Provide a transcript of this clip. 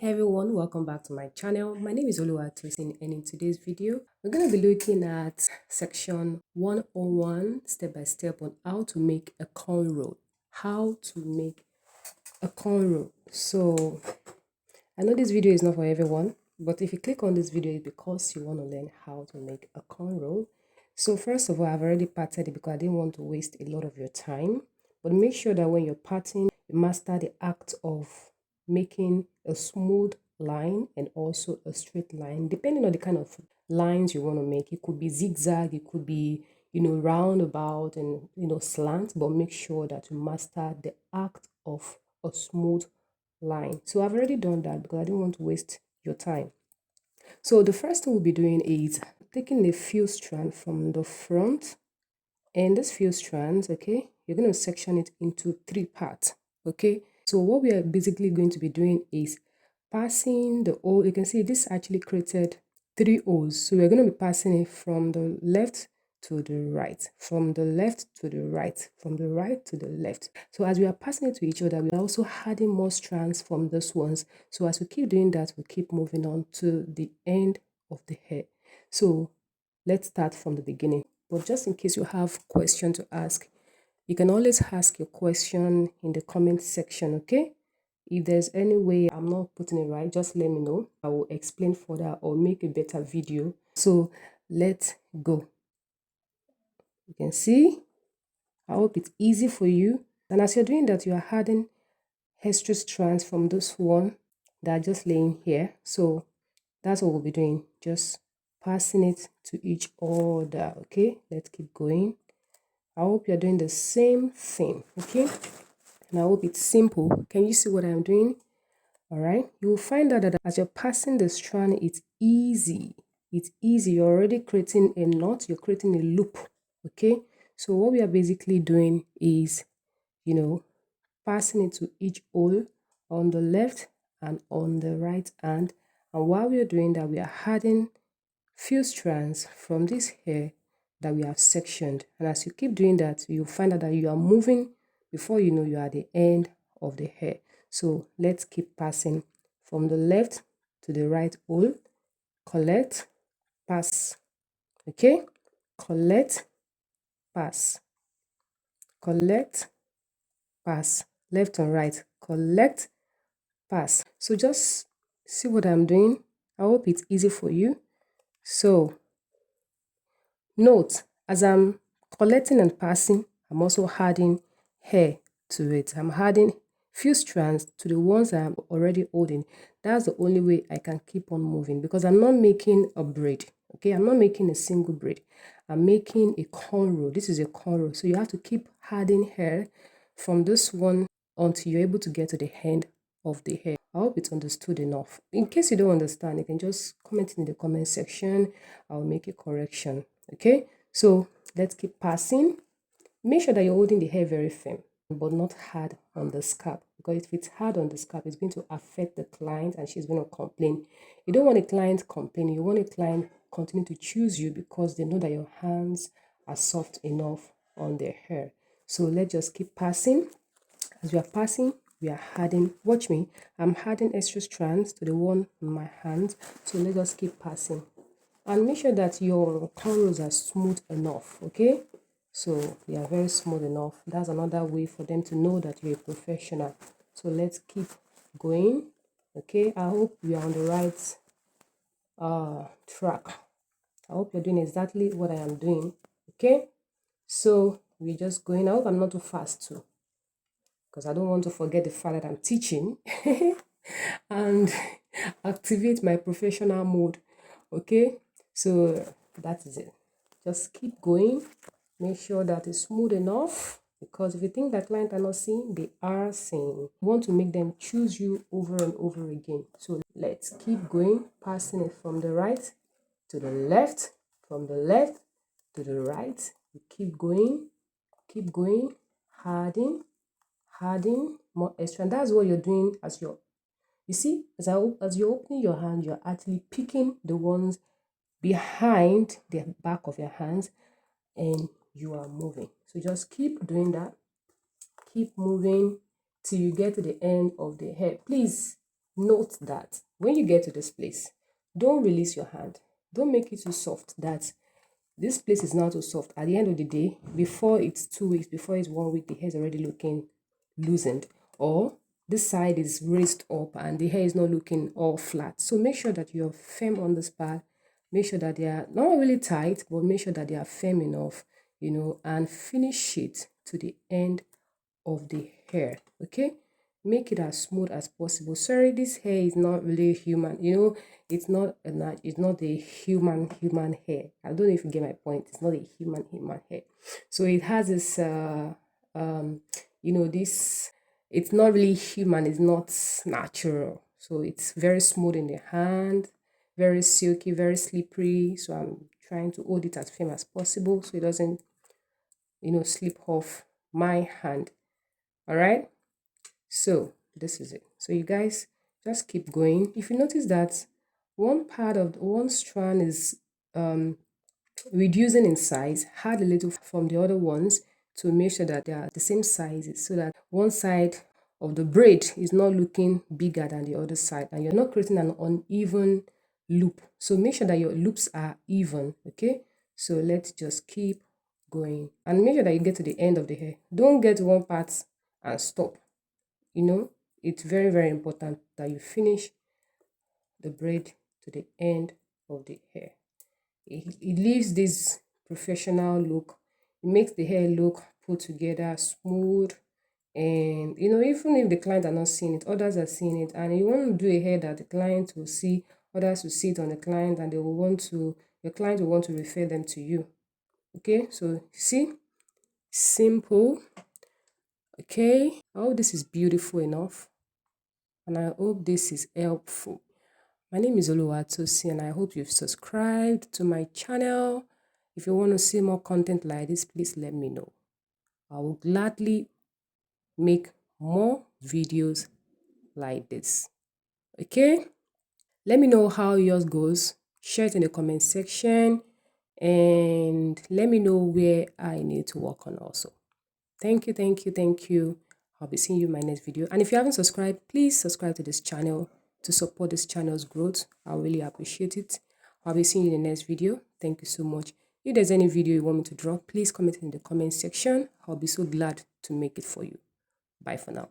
Hey everyone, welcome back to my channel. My name is Oluwatosin, and in today's video we're going to be looking at section 101 step by step on how to make a cornrow. So I know this video is not for everyone, but if you click on this video it's because you want to learn how to make a cornrow. So first of all, I've already parted it because I didn't want to waste a lot of your time, but make sure that when you're parting, you master the act of making a smooth line and also a straight line, depending on the kind of lines you want to make. It could be zigzag, it could be, roundabout and, slant, but make sure that you master the act of a smooth line. So I've already done that because I didn't want to waste your time. So the first thing we'll be doing is taking a few strands from the front, and this few strands, okay, you're going to section it into 3 parts, okay. So what we are basically going to be doing is passing the hole. You can see this actually created 3 holes, so we're going to be passing it from the left to the right, from the left to the right, from the right to the left. So as we are passing it to each other, we are also adding more strands from those ones. So as we keep doing that, we keep moving on to the end of the hair. So let's start from the beginning. But just in case you have question to ask, you can always ask your question in the comment section, okay? If there's any way I'm not putting it right, just let me know. I will explain further or make a better video. So let's go. You can see, I hope it's easy for you. And as you're doing that, you are adding extra strands from this one that are just laying here. So that's what we'll be doing, just passing it to each other, okay? Let's keep going. I hope you're doing the same thing, okay? And I hope it's simple. Can you see what I'm doing? All right. You will find out that as you're passing the strand, it's easy. It's easy. You're already creating a knot. You're creating a loop, okay? So what we are basically doing is, passing it to each hole on the left and on the right hand. And while we are doing that, we are adding few strands from this hair that we have sectioned. And as you keep doing that, you'll find out that you are moving. Before you know, you are at the end of the hair. So let's keep passing from the left to the right hole. Collect, pass, okay? Collect, pass, collect, pass, left and right, collect, pass. So just see what I'm doing. I hope it's easy for you. So note, as I'm collecting and passing, I'm also adding hair to it. I'm adding few strands to the ones I'm already holding. That's the only way I can keep on moving, because I'm not making a braid, okay? I'm not making a single braid. I'm making a cornrow. This is a cornrow. So you have to keep adding hair from this one until you're able to get to the end of the hair. I hope it's understood enough. In case you don't understand, you can just comment in the comment section. I'll make a correction. Okay, so let's keep passing. Make sure that you're holding the hair very firm, but not hard on the scalp, because if it's hard on the scalp, it's going to affect the client and she's going to complain. You don't want a client complaining. You want a client continue to choose you because they know that your hands are soft enough on their hair. So let's just keep passing. As we are passing, we are adding, watch me, I'm adding extra strands to the one on my hand. So let's just keep passing. And make sure that your cornrows are smooth enough, okay? So they are very smooth enough. That's another way for them to know that you're a professional. So let's keep going, okay? I hope we are on the right track. I hope you're doing exactly what I am doing, okay? So we're just going. I hope I'm not too fast too, because I don't want to forget the fact that I'm teaching and activate my professional mode, okay? So that is it. Just keep going. Make sure that it's smooth enough, because if you think that clients are not seeing, they are seeing. You want to make them choose you over and over again. So let's keep going, passing it from the right to the left, from the left to the right. You keep going, adding more extra. And that's what you're doing as you see, as you're opening your hand, you're actually picking the ones behind the back of your hands and you are moving. So just keep doing that. Keep moving till you get to the end of the hair. Please note that when you get to this place, don't release your hand. Don't make it too soft that this place is now too soft. At the end of the day, before it's 2 weeks, before it's 1 week, the hair is already looking loosened, or this side is raised up and the hair is not looking all flat. So make sure that you're firm on this part. Make sure that they are not really tight, but make sure that they are firm enough, and finish it to the end of the hair. Okay, make it as smooth as possible. Sorry, this hair is not really human, it's not a human hair. I don't know if you get my point. It's not a human hair. So it has this this, it's not really human, it's not natural. So it's very smooth in the hand, very silky, very slippery. So I'm trying to hold it as firm as possible so it doesn't slip off my hand. All right, so this is it. So you guys just keep going. If you notice that one strand is reducing in size, add a little from the other ones to make sure that they are the same sizes, so that one side of the braid is not looking bigger than the other side and you're not creating an uneven loop. So make sure that your loops are even. Okay, so let's just keep going and make sure that you get to the end of the hair. Don't get to one part and stop. It's very, very important that you finish the braid to the end of the hair. It leaves this professional look. It makes the hair look put together, smooth, and even if the client are not seeing it, others are seeing it. And you want to do a hair that the client will see, others will see it on the client, and your client will want to refer them to you. Okay, so see, simple. Okay, I hope this is beautiful enough, and I hope this is helpful. My name is Oluwatosi, and I hope you've subscribed to my channel. If you want to see more content like this, please let me know. I will gladly make more videos like this. Okay? Let me know how yours goes. Share it in the comment section, and let me know where I need to work on also. Thank you, thank you, thank you. I'll be seeing you in my next video. And if you haven't subscribed, please subscribe to this channel to support this channel's growth. I really appreciate it. I'll be seeing you in the next video. Thank you so much. If there's any video you want me to drop, please comment in the comment section. I'll be so glad to make it for you. Bye for now.